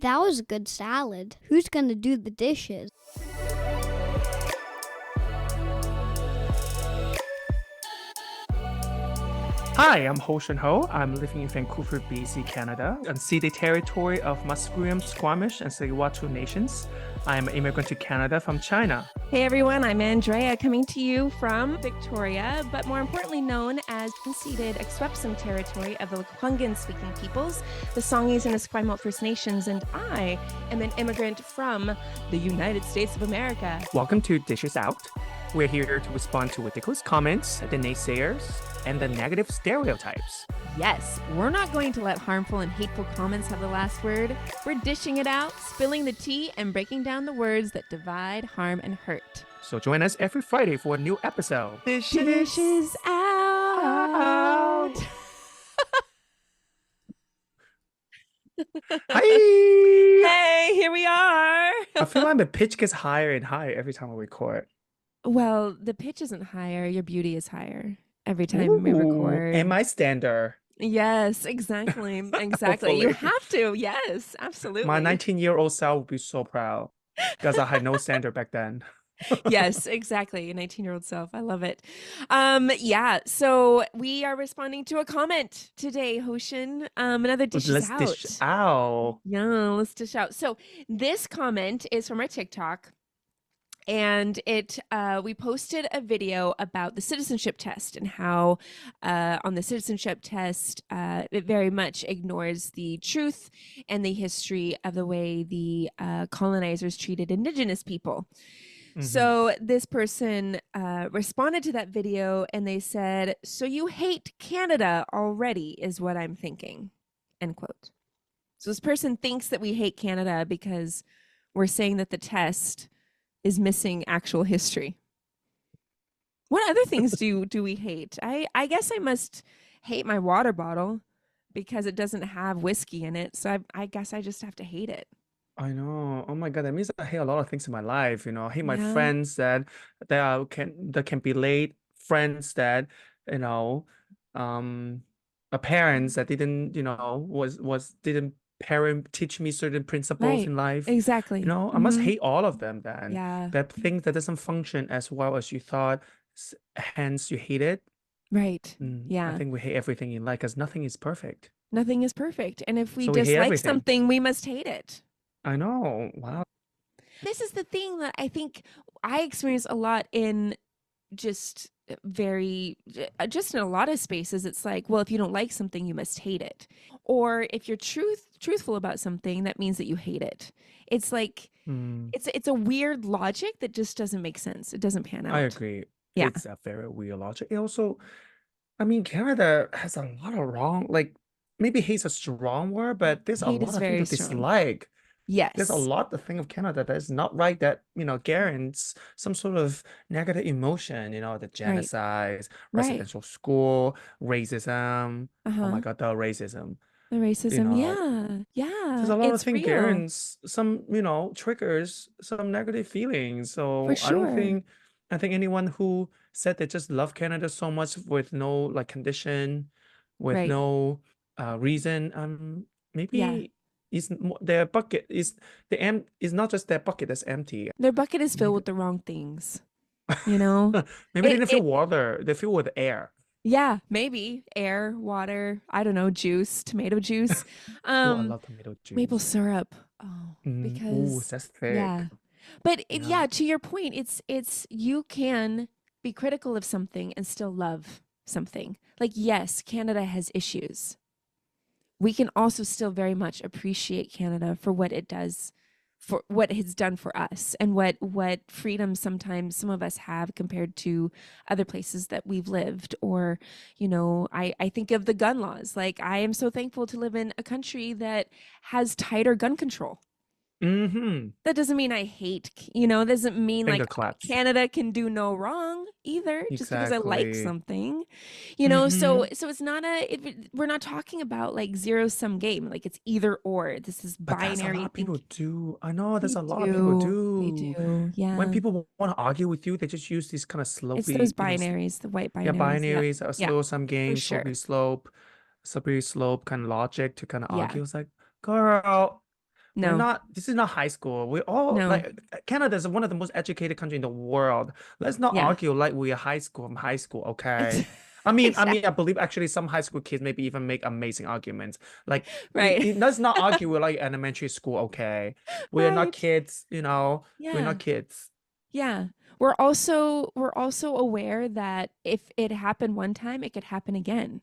That was a good salad. Who's gonna do the dishes? Hi, I'm Ho Shun Ho. I'm living in Vancouver, BC, Canada, unceded territory of Musqueam, Squamish, and tsleil nations. I am an immigrant to Canada from China. Hey everyone, I'm Andrea coming to you from Victoria, but more importantly known as unceded Akwesasne territory of the Lekwungen speaking peoples, the Songhees and Esquimalt First Nations, and I am an immigrant from the United States of America. Welcome to Dishes Out. We're here to respond to ridiculous comments, the naysayers, and the negative stereotypes. Yes, we're not going to let harmful and hateful comments have the last word. We're dishing it out, spilling the tea, and breaking down the words that divide, harm, and hurt. So join us every Friday for a new episode. Dishes out. Hi! Hey, here we are. I feel like the pitch gets higher and higher every time we record. Well, the pitch isn't higher, your beauty is higher every time we Ooh, record. and my standard. Yes, exactly. Exactly. You Hopefully. have to. Yes, absolutely. My 19-year-old self would be so proud because I had no standard back then. Yes, exactly. Your 19-year-old self. I love it. Yeah, so we are responding to a comment today, Hoshin. Another dish Let's out. dish out. Yeah, let's dish out. So this comment is from our TikTok. And we posted a video about the citizenship test and how on the citizenship test, it very much ignores the truth and the history of the way the colonizers treated Indigenous people. Mm-hmm. So this person responded to that video and they said, "So you hate Canada already is what I'm thinking," end quote. So this person thinks that we hate Canada because we're saying that the test is missing actual history. What other things do we hate? I guess I must hate my water bottle because it doesn't have whiskey in it. So I guess I just have to hate it. I know. Oh my God, that means I hate a lot of things in my life. I hate my Yeah. friends that can be late, friends that, parents that didn't, didn't teach me certain principles in life. Exactly. I must hate all of them then. Yeah. That things that doesn't function as well as you thought, hence you hate it. Right. I think we hate everything in life because nothing is perfect. Nothing is perfect. And if we So we hate dislike everything. something, we must hate it. I know. Wow. This is the thing that I think I experience a lot in just in a lot of spaces. It's like, well, if you don't like something, you must hate it. Or if you're truthful about something, that means that you hate it. It's like, it's a weird logic that just doesn't make sense. It doesn't pan out. I agree. Yeah. It's a very weird logic. It also, I mean, Canada has a lot of wrong, like maybe hate's a strong word, but there's a Hate lot is of very things to strong. dislike. Yes. There's a lot to think of Canada that is not right that, guarantees some sort of negative emotion, the genocide, residential school, racism. Oh my God, the racism. The racism, yeah. There's a lot of It's things real. guarantees some, triggers some negative feelings. So For sure. I think anyone who said they just love Canada so much with no like condition, with Right. no reason, maybe their bucket is not just their bucket that's empty. Their bucket is filled with the wrong things. Maybe they didn't feel water, they fill with air. Yeah, maybe air, water, I don't know, juice, tomato juice. I love tomato juice. Maple syrup. Oh, because that's thick. Yeah. But to your point, it's you can be critical of something and still love something. Like, yes, Canada has issues. We can also still very much appreciate Canada for what it does, for what it's done for us, and what freedom sometimes some of us have compared to other places that we've lived. Or, I think of the gun laws. Like, I am so thankful to live in a country that has tighter gun control. That doesn't mean I hate, doesn't mean like Canada can do no wrong either, just because I like something, so it's not we're not talking about like zero-sum game, like it's either or. This is binary. That's a lot of people do. I know there's a lot of people do. They do, yeah. When people want to argue with you, they just use these kind of slopey. It's those binaries, the white binaries. Yeah, binaries, a zero-sum game, slippery slope kind of logic to kind of argue. It's like, girl, No. This is not high school. We're all No. like Canada is one of the most educated country in the world. Let's not Yeah. argue like we are high school, okay? I mean, I believe actually some high school kids maybe even make amazing arguments. Like, Right. let's not argue with like elementary school, okay? We are not Right. kids, you know. We're Yeah. not kids. Yeah. We're also aware that if it happened one time, it could happen again.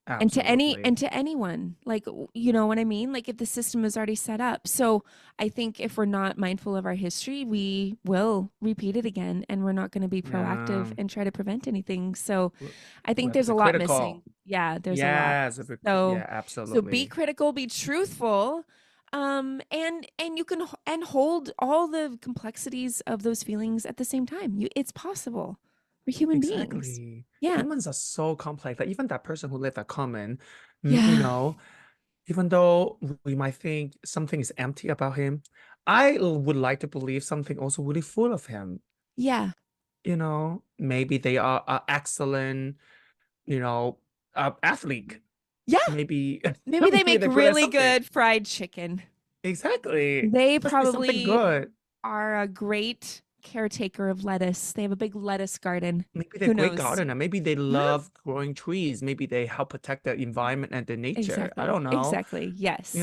And Absolutely. to anyone, like, you know what I mean? Like if the system is already set up. So I think if we're not mindful of our history, we will repeat it again, and we're not going to be proactive Yeah. and try to prevent anything. So I We think have to there's be a lot critical. missing. Yeah, there's a lot. Yes, So yeah, so be absolutely. critical, be truthful, and you can and hold all the complexities of those feelings at the same time. It's possible. We're human beings. Exactly. Yeah. Humans are so complex. Like even that person who left that comment, you Yeah. know, even though we might think something is empty about him, I would like to believe something also really full of him. Yeah. You know, maybe they are an excellent, you know, athlete. Yeah. Maybe Maybe they maybe make they're good at really something. good fried chicken. Exactly. They Must be something probably good. are a great caretaker of lettuce. They have a big lettuce garden. Maybe they're Who great knows? gardener. Maybe they Yeah. love growing trees. Maybe they help protect the environment and the nature. I Exactly. don't know. Exactly. Yes.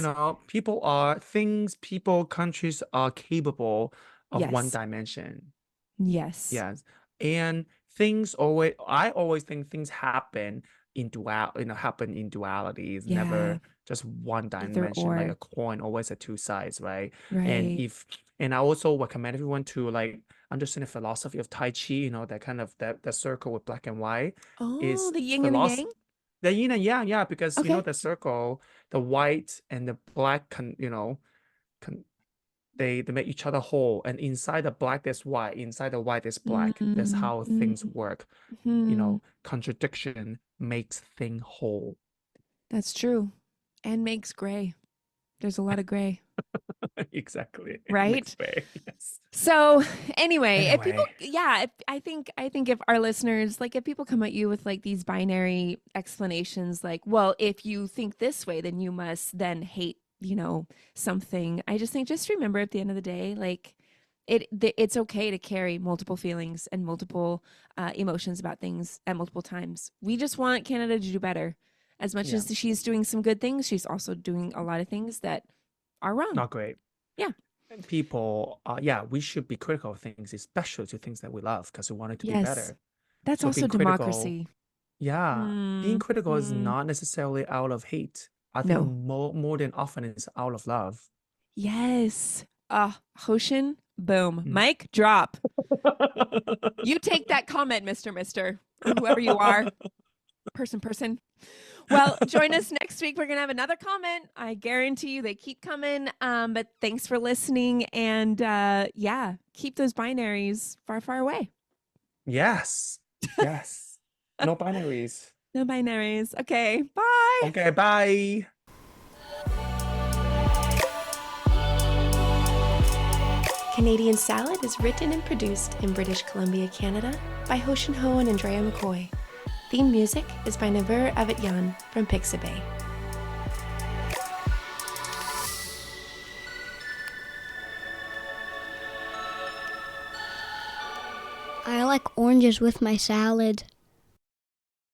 People, countries are capable of one Yes. dimension. Yes. Yes. And I always think things happen in duality. It's Yeah. never just one Either dimension, like a or. coin, always have two sides, right? And Right. if, and I also recommend everyone to like understand the philosophy of Tai Chi, that kind of that circle with black and white Oh, is the yin and the philosophy. yang? The yin and yang, yeah, because Okay. the circle, the white and the black can they make each other whole, and inside the black there's white, inside the white there's black. That's Mm, how things mm, work. mm. Contradiction makes thing whole. That's true. And makes gray. There's a lot of gray, Exactly. Makes right? way. Yes. So anyway, if people, Anyway, yeah, I think if our listeners, like if people come at you with like these binary explanations, like, well, if you think this way, then you must then hate, something. I just think, just remember at the end of the day, like it's okay to carry multiple feelings and multiple emotions about things at multiple times. We just want Canada to do better. As much yeah, as she's doing some good things, she's also doing a lot of things that are wrong. not great. Yeah. And people, yeah, we should be critical of things, especially to things that we love, because we want it to be Yes. better. That's So also being critical, democracy. yeah, being Mm, critical is mm. not necessarily out of hate. I think No. more than often it's out of love. Yes. Hoshin, boom. Mm. Mic drop. You take that comment, Mr. Or whoever you are. Person. Well, join us next week. We're going to have another comment. I guarantee you they keep coming. But thanks for listening. And yeah, keep those binaries far, far away. Yes. Yes. No binaries. No binaries. Okay. Bye. Okay, bye. Canadian Salad is written and produced in British Columbia, Canada by Hoshin Ho and Andrea McCoy. Theme music is by Naver Avetyan from Pixabay. I like oranges with my salad.